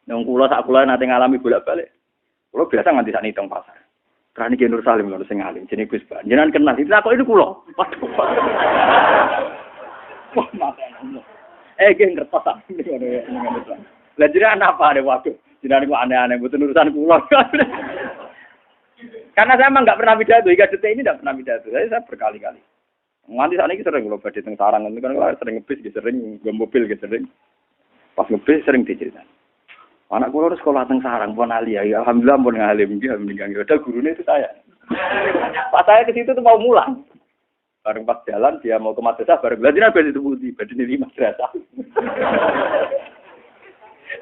Nang kula sak kula nate ngalami bolak-balik. Kula biasa nganti sak nitong pasar. Karena Ki Nur Salim lho sing alim jenenge Gus Ban. Jenengan kenal iki kok itu kula. Waduh. Wah, mate. Ki ngertos sak ngono ya. Lah jenengan apa ada waduh. Jenengan kok aneh-aneh mboten urusan kula. Karena saya emang nggak pernah pidato, hingga detik ini nggak pernah pidato. Saya berkali-kali. Nganti saat ini sering kalau badhe teng sarang, ini kan sering ngebis, sering gue mobil, sering. Pas ngebis sering diceritain. Anak kula harus sekolah teng sarang pun alia, ya alhamdulillah pun ngalim dia meninggal. Ada gurunya itu saya. Pas saya ke situ tuh mau mulang. Bareng pas jalan dia mau ke madrasah bareng belajar badhe disebuti, badhe di madrasah.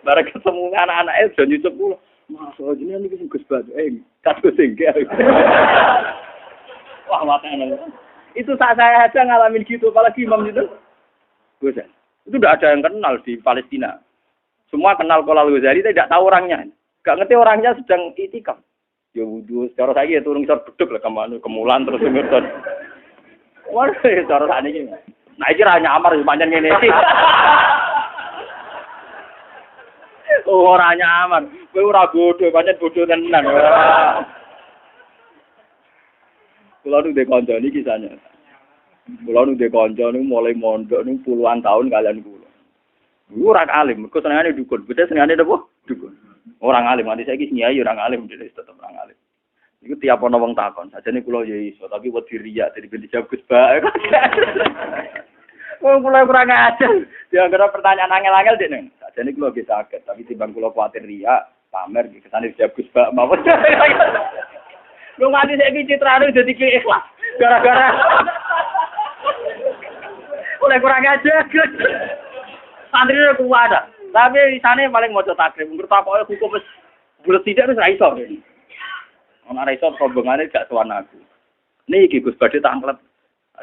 Bareng ketemu anak-anaknya sudah nyucup kula. Masuk ini sing Gus Ban. Kados singge. Wah, matane. Itu saat saya aja ngalamin gitu, apalagi imam itu. Gus. Itu tidak ada yang kenal di Palestina. Semua kenal Kolal Ghazali, tidak tahu orangnya. Gak ngerti orangnya sedang itikaf. Ya wudu, cara saya ya turun isor beduk lah kemulan terus ngerti. Wah, cara saya ini. Nah, iki ra nyamar pancen ngene iki. Ora nyaman. Kowe ora bodho, pancen bodho tenan. Kula nu de kanca niki kisahnya. Kula nu de kanca niku mulai mondok niku puluhan tahun kalian kula. Ora alim, mergo senengane dukun. Beda senengane apa? Dukun. Orang alim, nanti saiki nyai orang alim dhewe tetep orang alim. Iku tiap ana wong takon, sajane kula ya iso, tapi wedi riya dadi ben dijawab Gus Ba. Wong kula kurang ajar. Dianggap pertanyaan angel-angel dekne. Sajane kula nggih saged, tapi timbang kula kuwatir riya, pamer nggih kesane dijawab Gus Ba mawon. Lu nganti saiki citrane dadi ikhlas. Gara-gara oleh kurang ajar. Santrine kuat. Tapi isane paling maca takrib. Ngerti takoke hukum wis bulet tidak wis ra iso. Ana ra iso rombongane gak sowan aku. Niki Gus badhe tak anglet.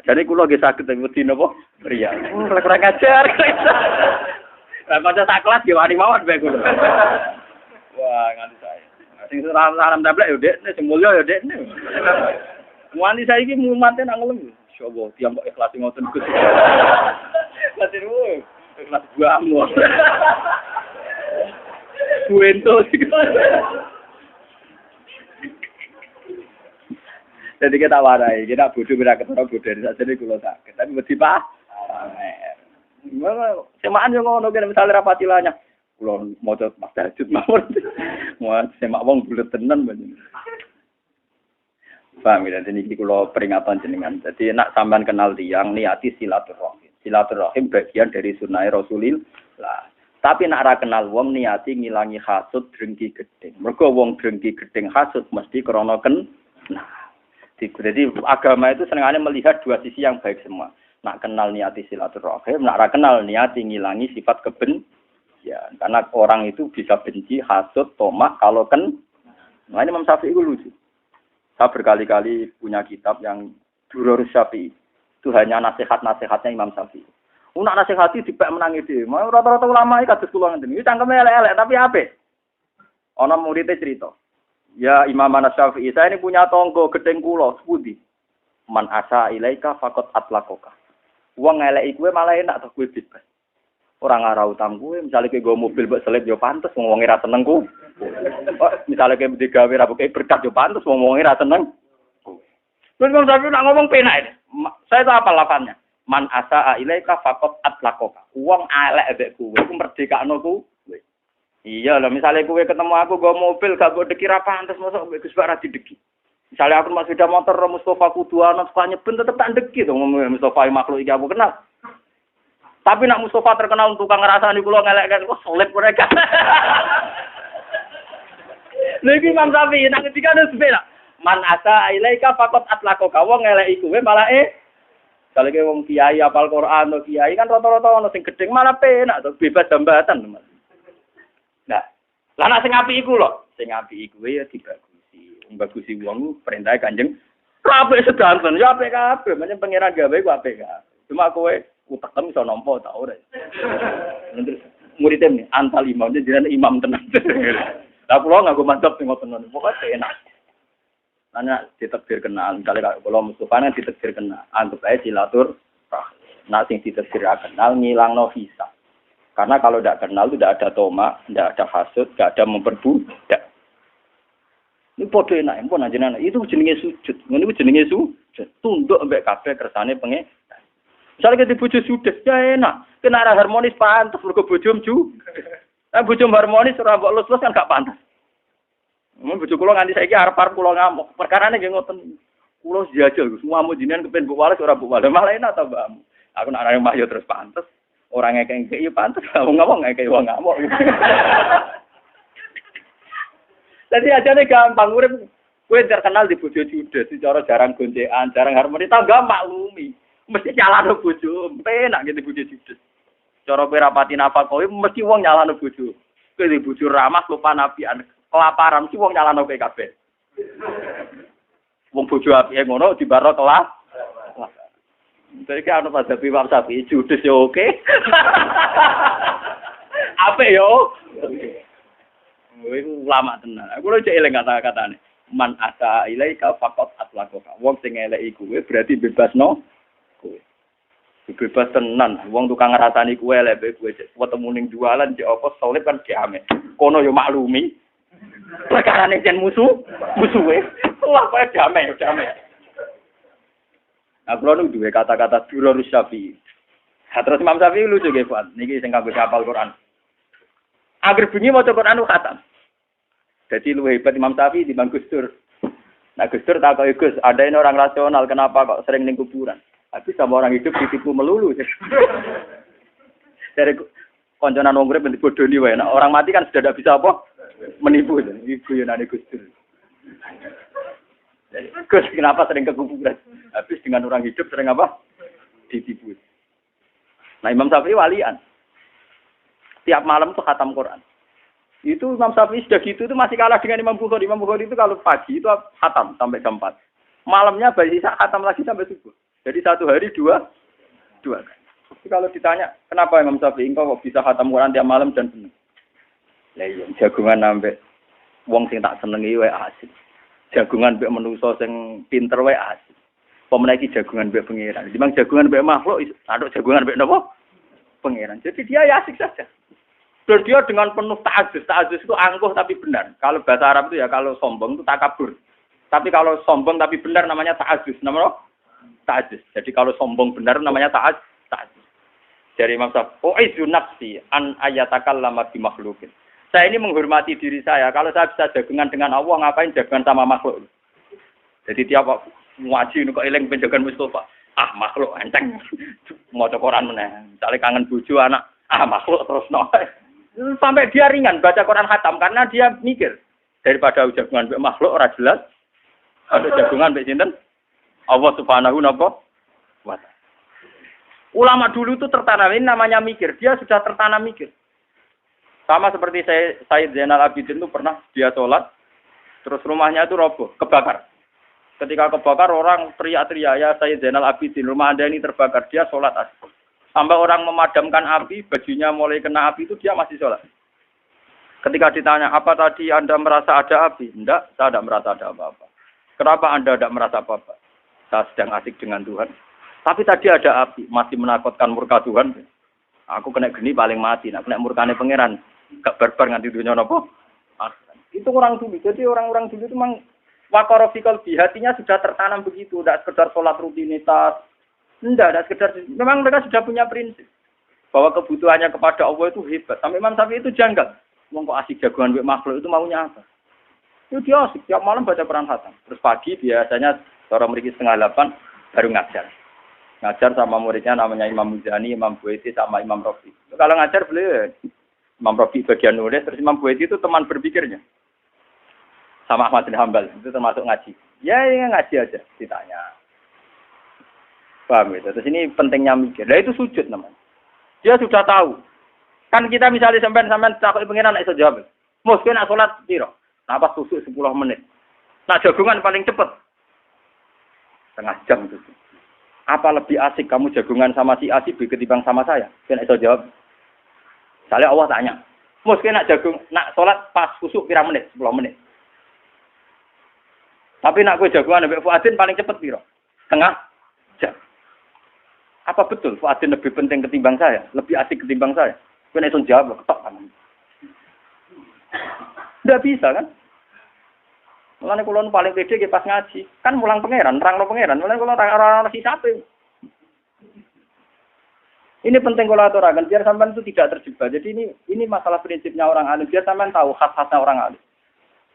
Jane kula nggih saged wedi napa? Riya. Kurang ajar. Lah maca sak kelas nggih wani mawon bae kula. Wah, nganti saya. Sing salam tablek yo Dek, sing mulya yo Dek. Wani saiki mumate nang ngelem. Insyaallah tiang kok ikhlas ngoten Gus. Latiru. Kelas buahmu. Buento. Jadi kita warai, kita bodoh beda ketara bodoh dari saja ni kulo sakit. Tapi mesti pak. Semaan yang ngono kan misalnya rapatilanya. Kulo mau coba mas tajud mawon. Mau semak wong bulet tenan banyak. Paham ya? Jadi ini kulo peringatan jenengan. Jadi nak sampean kenal tiang niati silaturahim. Silaturahim bagian dari sunnah Rasulillah. Tapi nak ra kenal wong niati ngilangi hasud drengki gedeng. Mergo wong drengki gedeng hasud mesti krana nah. Jadi agama itu senengane melihat dua sisi yang baik semua. Nak kenal niati silaturahim, nak ra kenal niati ngilangi sifat ya, karena orang itu bisa benci, hasud, tomak kalau Nah, ini Imam Syafi'i itu lucu. Saya berkali-kali punya kitab yang Durarus Syafi'i. Itu hanya nasihat-nasihatnya Imam Syafi'i. Nak nasihati dipek menangi dhewe. Mau rata-rata ulama iki kados kula ngeten. Iki cangkeme elek-elek tapi apik. Ana muridé cerita. Ya Imam Syafi'i, saya ini punya tonggo gedeng kula, sepundi? Man asa ilaika faqat atlaqaka. Wong elek kowe malah enak to kowe bebas. Ora ngara utang kowe, misale kowe nggo mobil mbok selip yo pantes wong wonge ra seneng ku. Misale kowe digawe ra berkat yo pantes wong wonge ra seneng. Terus Imam Syafi'i nak ngomong penak ini. Saya tahu apa lafaznya. Man asa ilaika faqat atlaqaka. Wong elek mbek kowe iku merdekakno kowe. Iya lah, misalnya kowe ketemu aku nggo mobil gak mbok deki ra pantes mosok mbek Gus Bak ra dideki. Misalnya aku masuk sepeda motor Mustafa Kuduana suka nyeben tetep tak deki to Mustafa makhluk iki aku kenal. Tapi nak Mustafa terkenal tukang ngrasani kula ngelek-ngelek kok selip mereka. Lagi Imam Syafi'i nang ngendikane sepeda. Man asa ilaika faqat atlaqaka wong ngeleki kowe malah kalau ke wong kiai apal Quran atau kiai kan rata-rata ana sing gedeng malah penak to bebas jambatan. Nah, lah nek sing apik iku lho, sing apik iku ya dibagusi. Bagusi wong perintah Kanjeng kabeh sedanten ya apik kabeh, menyang pangeran gawe ku apik kabeh. Cuma kowe utekem iso nampa ta ora. Terus muridé nih antal imam jenenge imam tenan. Lah kula nganggo mantap sing ngoten niku pokoke enak. Nanya ditakdir kenal, kalau Mustafa kan ditakdir kenal, anggap aja silatur. Nah, sing ditakdir kenal ngilang no visa. Karena kalau tidak kenal itu tidak ada toma, tidak ada hasud, tidak ada memperbudak. Ini podo enak, pun aja itu jenenge sujud. Ini jenenge sujud. Tunduk ambek kabeh kersane pengen. Misalnya kita bojo sudah, ya enak. Kena arah harmonis pantas, mergo bojom ju. Nah bojom harmonis ora mbok lus-lus kan gak pantas. Mun bojo kula nganti saiki arep-arep kula ngamuk. Perkarane nggih ngoten. Kula jajal, semua mau jenengan kepen mbok wales ora mbok wales. Malah enak ta, Mbak. Aku nak arane mah yo terus pantas. Orang ngekek ya pantas, ngomong ngekek wong ngamuk. Jadi aja nih gampang, gue terkenal di bojo judes, cara jarang goncekan, jarang harmoni, tangga maklumi. Mesti nyalano bojo, penak gitu bojo judes. Cara kowe rapati nafal kowe mesti wong nyalano bojo. Kowe di bojo ramah lupa nabian, kelaparan mesti wong nyalano kowe kabeh. Wong bojo apike ngono dibaro kelas. Jadi kan ana pada Imam Syafi'i judes yo oke. Apa yo? Iku lama tenan. Aku lho cek eling kata-katane. Man asa ilaika faqat atlaqaka. Wong sing eleki kuwe berarti bebasno kowe. Bebas tenan. Wong tukang ngrasani kuwe elek kowe ketemu ning jualan cek apa solid kan diame. Kono yo maklumi. Perkarane jen musuhe. Wah, kok damai. Aku lalu duwe kata-kata Durarus Syafi'i. Terus Imam Syafi'i lucu nggih, Pak. Niki sing kanggo hafal Quran. Agar bunyi maca Quran ku khatam. Jadi luwih hebat Imam Syafi'i dibanding Gus Dur. Nah Gus Dur takoki Gus, ada ini orang rasional kenapa kok sering ning kuburan? Tapi sama orang hidup ditipu melulu. Dari konconan wong urip dibodoni wae. Nah, orang mati kan sudah tidak bisa apa? Menipu. Iku yunane Gus Dur. Jadi, Gus kenapa sering ke kuburan? Habis dengan orang hidup sering apa? Ditipu. Nah Imam Syafi'i walian. Tiap malam tuh khatam Quran. Itu Imam Syafi'i sudah gitu itu masih kalah dengan Imam Bukhari. Imam Bukhari itu kalau pagi itu khatam sampai jam 4. Malamnya bayi khatam lagi sampai subuh. Jadi satu hari dua. Tapi kalau ditanya kenapa Imam Syafi'i kok bisa khatam Quran tiap malam dan seneng? Lah iya jagungan sampai wong sing tak senengi wae asik. Jagungan mbek manusa sing pinter wae asik. Pemene iki jagungan mbek pangeran. Dimang jagungan mbek makhluk, aduk jagungan mbek napa? Pangeran. Jadi dia ya asik saja. Dan dia dengan penuh ta'adzuz. Ta'adzuz itu angkuh tapi benar. Kalau bahasa Arab itu ya kalau sombong itu takabur. Tapi kalau sombong tapi benar namanya ta'adzuz. Namanya ta'adzuz. Jadi kalau sombong benar namanya ta'adzuz. Dari Imam Syafi'i, "U'idzu nafsi an ayatakallama bi makhluqin." Saya ini menghormati diri saya. Kalau saya bisa jagungan dengan Allah, ngapain jagungan sama makhluk? Jadi tiap ngaji kok eling penjagaan Mustafa. Ah makhluk enteng. Maca Quran meneh. Misalnya kangen bojo anak, makhluk terus no. Sampai dia ringan baca Quran khatam karena dia mikir daripada jagungan mbek makhluk ora jelas. Ada jagungan mbek sinten? Allah Subhanahu wa ta'ala. Ulama dulu itu tertanam ini namanya mikir. Dia sudah tertanam mikir. Sama seperti Sayyid Zainal Abidin itu pernah dia sholat, terus rumahnya itu roboh, kebakar. Ketika kebakar orang teriak-teriak, ya Sayyid Zainal Abidin, rumah Anda ini terbakar, dia sholat. Sampai orang memadamkan api, bajunya mulai kena api itu dia masih sholat. Ketika ditanya, apa tadi Anda merasa ada api? Enggak, saya tidak merasa ada apa-apa. Kenapa Anda tidak merasa apa-apa? Saya sedang asik dengan Tuhan. Tapi tadi ada api, masih menakutkan murka Tuhan. Aku kena geni paling mati, kena murkane pangeran. Gak barbar nganti dunia nopo. Itu orang dulu. Jadi orang-orang dulu itu memang wakorofikal di hatinya sudah tertanam begitu. Tidak sekedar sholat rutinitas. Tidak sekedar. Memang mereka sudah punya prinsip bahwa kebutuhannya kepada Allah itu hebat. Sampai Imam Syafi'i itu janggal. Wong kok asik jagoan mbek makhluk itu maunya apa? Itu dia asik tiap malam baca Quran khatam. Terus pagi biasanya orang mriki 7:30 baru ngajar. Ngajar sama muridnya namanya Imam Muzani, Imam Buaiti sama Imam Rafi. Kalau ngajar beliau Imam Rafi bagian nulis, terus Imam Buaiti itu teman berpikirnya. Sama Ahmad bin Hambal, itu termasuk ngaji. Ya ngaji aja, ditanya. Paham gitu. Terus ini pentingnya mikir. Nah itu sujud namanya. Dia sudah tahu. Kan kita misalnya sampean takut pengiran nek iso jawab. Mesti nak salat piro? Napa susuk 10 menit. Nah jagungan paling cepat. Setengah jam itu. Apa lebih asik kamu jagungan sama si A si B ketimbang sama saya? Kena iso jawab. Misalnya Allah tanya, mesti nak sholat pas khusuk pirang menit, 10 menit. Tapi nak gue jagoan Mbak Fuadin paling cepet piro? Setengah jam. Apa betul Fuadin lebih penting ketimbang saya? Lebih asik ketimbang saya? Kowe nek iso jawab ketok kan. Ndak bisa kan? Mulane kula paling pede nggih pas ngaji. Kan mulang pangeran, nerangno pangeran. Mulane kula ora ono sisape. Ini penting kalau aturakan biar sampean itu tidak terjebak. Jadi ini masalah prinsipnya orang alim. Biar sampean tahu khas-khasnya orang alim.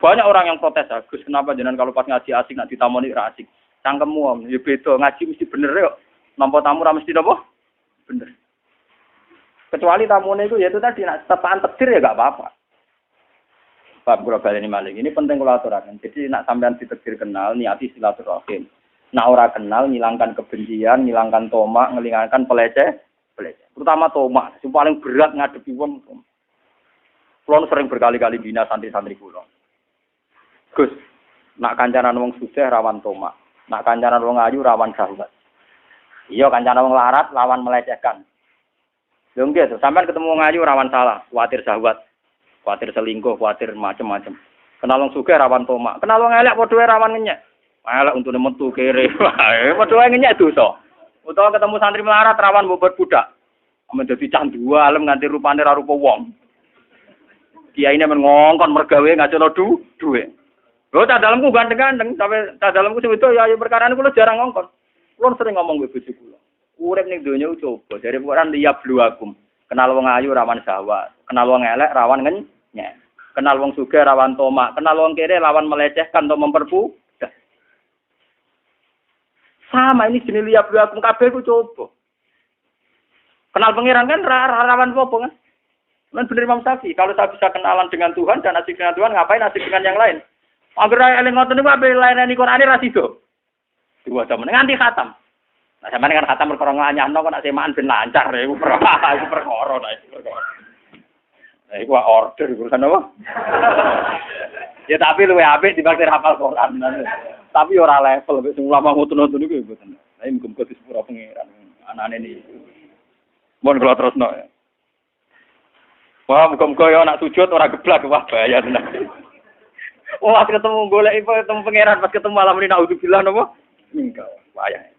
Banyak orang yang protes, Gus, kenapa jenengan kalau pas ngaji asik nak ditamoni ra asik. Cangkemmu ya beda, ngaji mesti bener kok. Nampa tamu ra mesti napa? Bener. Kecuali tamune itu ya itu tadi nak tepaan takdir ya enggak apa-apa. Bab kula baleni malih. Ini penting kalau aturakan. Jadi nak sampean ditakdir kenal niati silaturahim. Nak ora kenal ngilangkan kebencian, ngilangkan tomak, ngilangkan peleceh. Terutama tomak, yang paling berat ngadepi wong. Kulo sering berkali-kali bina santri-santri kulo. Gus, nak kancanan wong sugih rawan tomak, nak kancanan wong ayu rawan syahwat. Iya kancanan wong larat lawan melecehkan. Lho nggih to, sampean ketemu wong ayu rawan salah, kuwatir syahwat, kuwatir selingkuh, kuwatir macam-macam. Kenal wong sugih rawan tomak, kenal wong elek padha wae rawan ngenyek. Elek untune metu kere. Padha wae ngenyek dosa. Utawa ketemu santri melarat rawan bobot budak. Amen dadi candu alam nganti rupane ra rupa wong. Kiyaine men ngongkon mergawe ngacono duwe. Lho tak dalemku ganteng-ganteng sampe tak dalemku sewedo ya ayo perkarane kula jarang ngongkon. Kula sering ngomong mbek bojo kula. Urip ning donya coba dari Quran liya bluakum. Kenal wong ayu rawan syahwat, kenal wong elek rawan ngenyek. Kenal wong sugih rawan tomak, kenal wong kere rawan melecehkan atau memperbu. Sama ini jenis liya bluakum kabeh ku coba. Kenal pangeran kan rawan apa kan? Kan bener Imam Syafi'i, kalau saya bisa kenalan dengan Tuhan dan asik dengan Tuhan, ngapain asik dengan yang lain? Angger eling ngoten niku ape lainane Qur'ane ra sido. Dua jam nganti khatam. Nah, sampeyan kan khatam perkara nganyahno kok nek semaan ben lancar iku perkara ta iku. Nah, iku order urusan apa? Ya tapi luwe apik dibanding hafal Quran. Tapi ora level wis ulama ngoten-ngoten niku mboten. Lah muga-muga disepuro pangeran anane niku. Mun kula terusno ya. Wah, muga-muga ya anak sujud ora geblak wah bahaya tenan. Wah, ketemu golek ketemu pangeran pas ketemu malam ini naudzubillah napa? Mingkau. Wayah.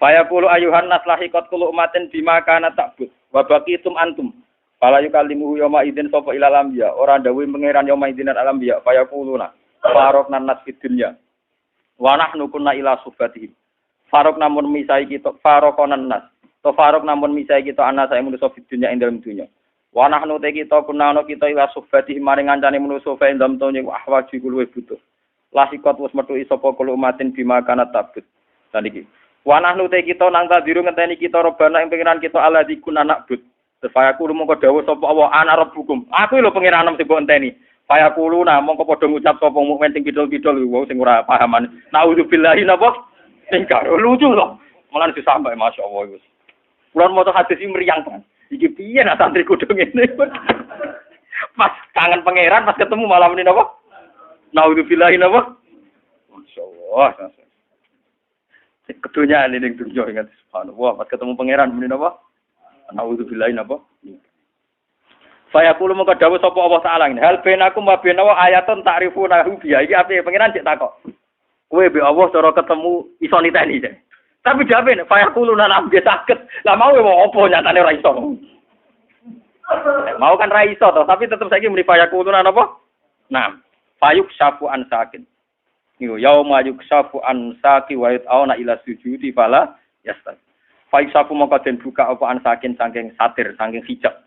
Faya qulu ayuhan nas lahiqat kullu umatin bima kana ta'bud wa baqitum antum. Fala yukallimuhu yawma idzin sapa ilal anbiya. Ora dawuh pangeran yawma idzin al anbiya. Faya quluna farokna nas fid dunya. Wa nahnu kunna ila subatihim. Farok namun misai kita farokonan nas. To farok namun misai kita ana sae manusa fid dunya ing dalem dunya. Wa nahnu te kita kunna ana kita ila subatihim maring ngancane manusa fa ing dalem dunya ahwaji kuwi butuh. Lasikot wis metu sapa kulo umatin bima kana tabut. Dan iki. Wa nahnu te kita nang tadiru ngenteni kita robana ing pengiran kita ala dikun anak but. Supaya kulo mongko dawuh sapa Allah ana rabbukum. Aku lho pengiranem sing mbok enteni. Supaya kulo nah mongko padha ngucap sapa mukmin sing bidol-bidol wong sing ora pahaman. Nauzubillahi napa? Sing karo lucu lho. Malah disampai masyaallah wis. Kulo moto hadis iki mriyang kan. Iki piye nak santri kudu ngene. Pas kangen pangeran pas ketemu malam ini napa? Nauzubillahi napa? Masyaallah. Kedunya ini ning dunya ingat subhanallah pas ketemu pangeran muni napa? Nauzubillahi napa? Saya kulo mengko dawuh sapa Allah taala ngene. Hal benakum wa benawa ayatun ta'rifuna biya. Iki ape pangeran cek takok. Kowe be Allah cara ketemu iso niteni. Tapi jabe nek saya kulo nang ambek sakit. Lah mau apa nyatane ora iso. Mau kan ra iso to, tapi tetep saiki muni saya kulo nang apa? Nah, fayuk syafu an sakin. Yo yauma yuksafu an saki wa yatauna ila sujudi fala yastas. Fayuk syafu mongko den buka apa an saking saking satir, saking hijab.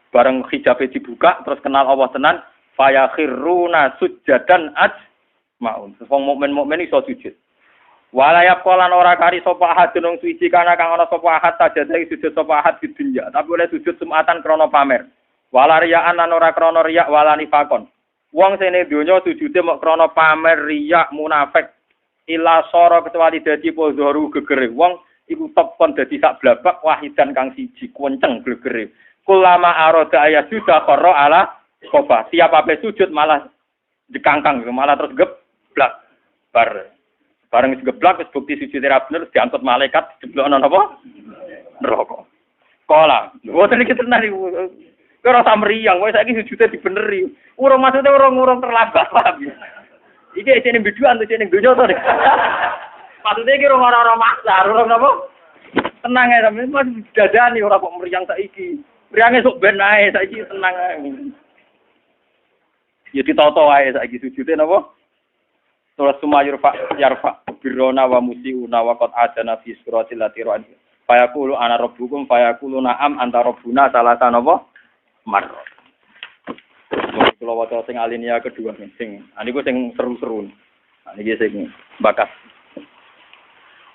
Bareng hijabe dibuka terus kenal Allah tenan, fayakhiruna sujadan ajmaun. Wong mukmin iso sujud. Walayap kolan ora kari sapa ahad nang suci kana kang ana sapa ahad sajadahe sujud sapa ahad di dunya, tapi oleh sujud sumatan krana pamer. Walariyaan lan ora krana riya walani fakon. Wong sene donya sujude mok krana pamer riya munafik. Ila sara kecuali dadi pozoru gegere. Wong iku top kon dadi sak blabak wahidan kang siji kuwenceng gegere. Kulama arada ayat sudah qarra ala qoba. Siap ape sujud malah dikangkang malah terus geblak. Bareng geblak wis bukti sujud ra bener diangkut malaikat dijeblokno napa? Neraka. Kala. Mboten iki tenan iki. Ora samriyang, wis saiki sujude dibeneri. Urung maksude urung terlambat, paham ya. Iki isine biduan to isine donya to. Maksude iki ora maksa, urung napa? Tenang ae sampe mas dadani ora kok mriyang saiki. Priange sok ben ae saiki tenang ae. Ya ditoto wae saiki sujude napa? Surah Sumayur yarfa birrona wa musiuna wa qad adana fi suratil latiran. Fayaqulu ana rabbukum fayaqulu na'am anta rabbuna salasa napa? Marra. Kula waca sing alinea kedua sing niku sing seru-seru. Niki sing bakas.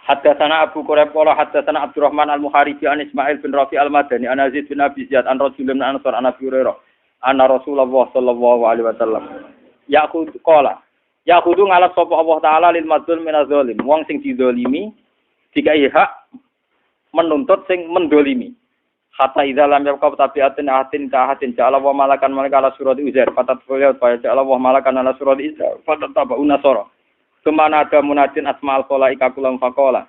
Haddatsana Abu Quraib qala haddatsana Abdurrahman al-Muharibi an Ismail bin Rafi al-Madani an Yazid bin Abi Ziyad an Rasulullah bin Ansar an Abi Hurairah anna Rasulullah sallallahu alaihi wasallam yaqul qala yaqulu ngalap sapa Allah taala lil madzlum min az-zalim wong sing dizalimi dikai hak menuntut sing mendolimi hatta idza lam yaqab tabiatin atin ka hatin ja'ala wa malakan malaka surat uzair fatat qala fa ja'ala wa malakan ala surat isa fatat tabauna sura kemana ada munadin asma'al khalaika kulam faqala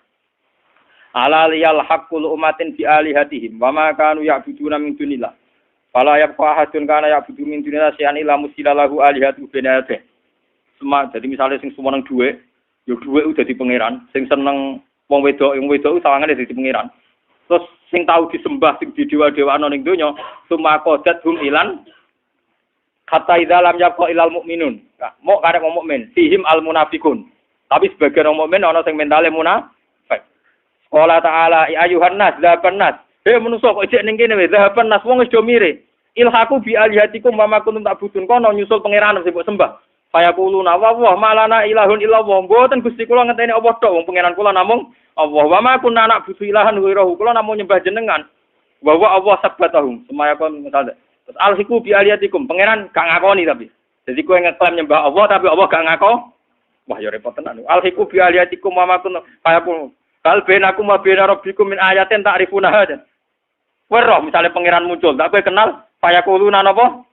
ala liyal haqqul umatin bi alihatihim wa ma kanu ya'buduna min dunillah fala yabqa ahadun kana ya'budu min dunillah syai'an illa musilalahu alihatu binate semua jadi misalnya sing semua nang dhuwit yo dhuwit udah dadi pangeran sing seneng wong wedok sawangane dadi pangeran terus sing tahu disembah sing didewa-dewano ning donya summa qadat hum ilan hatta idza lam yabqa ilal mukminun mau karek wong mukmin fihim al munafiqun tapi sebagian wong mukmin ana sing mentale munafik qala ta'ala ayyuhan nas zaban nas manusa kok ijek ning kene wae zaban nas wong wis do mire ilhaku bi alihatikum wa ma kuntum ta'budun kono nyusul pangeran sing mbok sembah fayaquluna wa malana ilahun illallah mboten Gusti kula ngenteni apa tok wong pangeran kula namung Allah wa ma kunna na'budu ilahan ghairahu kula namung nyembah jenengan wa Allah sabbatahum semaya kon misalnya terus alhiku bi aliyatikum pangeran gak ngakoni tapi jadi kowe ngeklaim nyembah Allah tapi Allah gak ngako wah ya repot tenan alhiku bi aliyatikum wa ma kunna fayaqul kal bainakum wa baina rabbikum min ayatin ta'rifuna hadan kowe roh misale pangeran muncul tak kowe kenal fayaquluna napa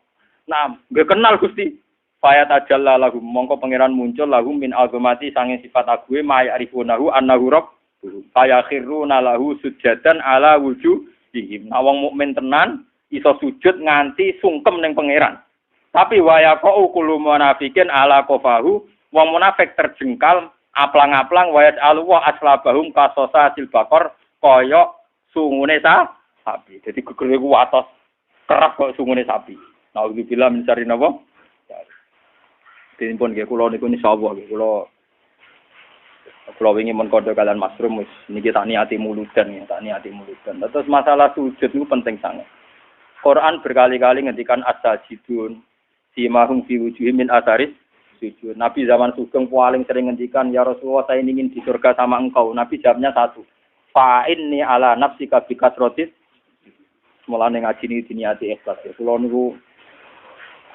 nah gue kenal Gusti faya tajalla lahum mongko pangeran muncul lahum min azamati sange sifat ague maya arifunahu annahu rabb faya khiruna lahu sujadan ala wujuhihim wong mukmin tenan iso sujud nganti sungkem ning pangeran tapi waya qau kullu munafikin ala qafahu wong munafik terjengkal aplang-aplang waya alwa aslabahum kasosa sil bakor kaya sungune sapi dadi gegere ku atos kerap kok sungune sapi naudzubillah min syarri napa dipun nggih kula niku insyaallah nggih kula wingi men kodho kalian Masrum wis niki tak niati muludan ya tak niati muludan terus masalah sujud niku penting sangat Quran berkali-kali ngendikan as-sajidun simahum fi wujuhihim min atharis sujud Nabi zaman sugeng paling sering ngendikan ya Rasulullah saya ingin di surga sama engkau Nabi jawabnya satu fa inni ala nafsika bi kasratis mulane ngaji niki diniati ikhlas ya kula niku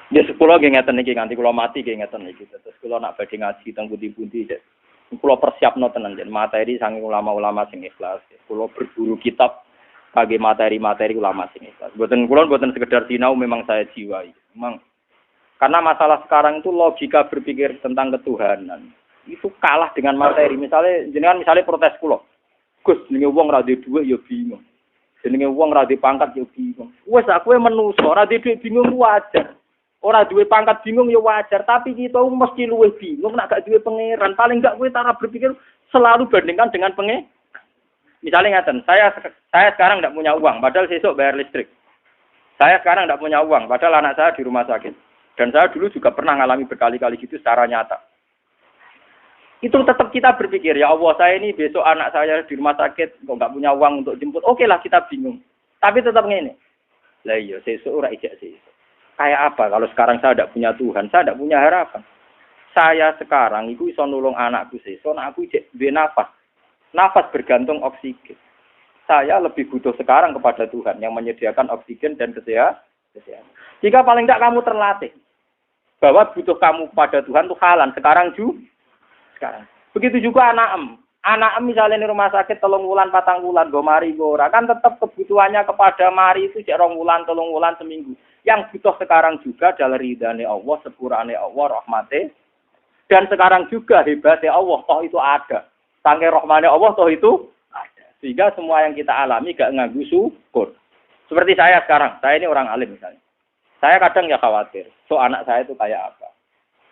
ya sekolah nggih ngeten iki nganti kula mati nggih ngeten iki. Terus kula nak badhe ngaji teng pundi-pundi kula persiapno tenan jen materi saking ulama-ulama sing ikhlas. Kula berburu kitab kangge materi-materi ulama sing ikhlas. Mboten sekedar sinau memang saya jiwai. Memang karena masalah sekarang itu logika berpikir tentang ketuhanan itu kalah dengan materi. Misalnya protes kula. Gus jenenge wong ra duwe dhuwit ya bingung. Jenenge wong ra duwe pangkat ya bingung. Wes aku menungso ra duwe dhuwit bingung wajar. Ora duwe pangkat bingung ya wajar, tapi kita mesti luwih bingung nek gak duwe pangeran. Paling gak kowe cara berpikir selalu bandingkan dengan pangeran. Misalnya ngaten, saya sekarang enggak punya uang, padahal besok bayar listrik. Saya sekarang enggak punya uang, padahal anak saya di rumah sakit. Dan saya dulu juga pernah ngalami berkali-kali gitu secara nyata. Itu tetap kita berpikir, ya Allah saya ini besok anak saya di rumah sakit, kok enggak punya uang untuk jemput. Oke lah kita bingung. Tapi tetap ngene. Lah iya, sesuk ora ijek sesuk. Kayak apa kalau sekarang saya tidak punya Tuhan, saya tidak punya harapan. Saya sekarang itu bisa nulung anakku sesuk, aku duwe nafas. Nafas bergantung oksigen. Saya lebih butuh sekarang kepada Tuhan yang menyediakan oksigen dan kesehatan. Jika paling tidak kamu terlatih bahwa butuh kamu pada Tuhan itu halan sekarang sekarang. Begitu juga anak misalnya di rumah sakit 3 wulan 4 wulan go mari go ora kan tetap kebutuhannya kepada mari itu 2 wulan 3 wulan seminggu. Yang butuh sekarang juga adalah ridhane Allah, sepurane Allah, rahmate. Dan sekarang juga hebatnya Allah, toh itu ada. Saking rahmane Allah, toh itu ada. Sehingga semua yang kita alami gak nganggu syukur. Seperti saya sekarang, saya ini orang alim misalnya. Saya kadang ya khawatir, so anak saya itu kayak apa.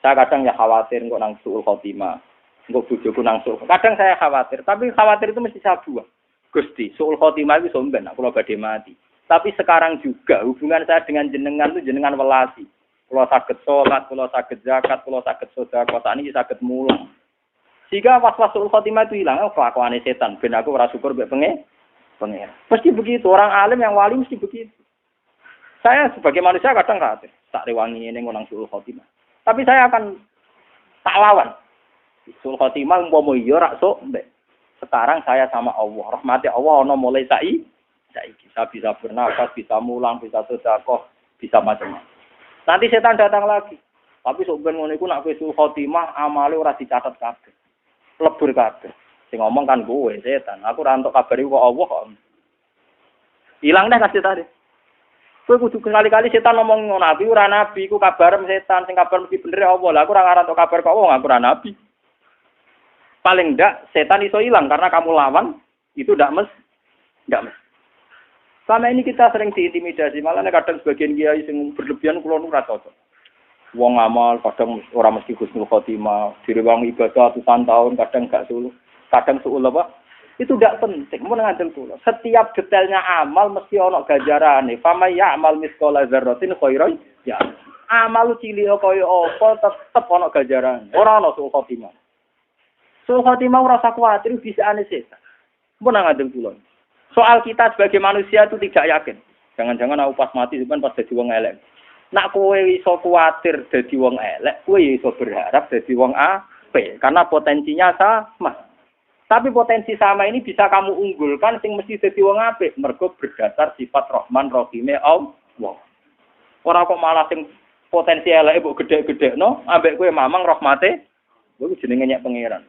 Saya kadang ya khawatir kok nang suul khotimah, kok bojoku nang suul. Kadang saya khawatir, tapi khawatir itu mesti saya buang. Gusti, suul khotimah itu somben, aku lo badhe mati. Tapi sekarang juga hubungan saya dengan jenengan itu jenengan welasi. Kalau sakit sholat, kalau sakit zakat, kalau sakit sedekah, saat ini sakit mulang. Jika was-wasul khotimah itu hilang, kelakuan setan. Ben aku ora syukur mbek pengen. Pasti begitu. Orang alim yang wali mesti begitu. Saya sebagai manusia kadang khawatir. Tak rewangi ini ngonang sul khotimah. Tapi saya akan tak lawan. Sul khotimah umpama iya rak sok mbek. Sekarang saya sama Allah. Rahmati Allah ono mulai saiki bisa bernafas, bisa mulang, bisa sedekah, bisa macam-macam. Nanti setan datang lagi. Tapi sok ben ngono iku nak kowe sul khotimah amale ora dicatet kabeh. Lebur kabeh. Sing ngomong kan kowe setan. Aku ora entuk kabar iku kok Allah kok. Hilang dah kasih tadi. Kowe kudu kali-kali setan ngomong ngono nabi ora nabi iku kabar setan sing kabar mesti bener Allah. Lah aku ora ngarep entuk kabar kok wong aku ora nabi. Paling ndak setan iso hilang karena kamu lawan itu ndak mes. Selama ini kita sering diintimidasi, malah kadang sebagian kiai sing berlebihan kula nu ora cocok. Wong amal kadang ora mesti husnul khotimah, direwang ibadah ratusan tahun kadang gak suluh, kadang suul apa? Itu tidak penting, mun ngandel kula. Setiap detailnya amal mesti ana ganjarane. Fama ya'mal mithqala dzarratin khairan ya. Amal cilik kaya apa tetep ana ganjarane. Ora ana suul khotimah. Suul khotimah ora usah kuwatir bisa ane setan. Mun ngandel kula. Soal kita sebagai manusia itu tidak yakin. Jangan-jangan aku pas mati cuman pas dadi wong elek. Nak kowe iso kuwatir dadi wong elek, kowe iso berharap dadi wong apik karena potensinya sama. Tapi potensi sama ini bisa kamu unggulkan sing mesti dadi wong apik mergo berdasar sifat Rahman Rahime Allah. Ora kok malah sing potensi eleke mbok gedhe-gedhekno ambek kowe mamang rahmate, kowe jenenge nyek pangeran.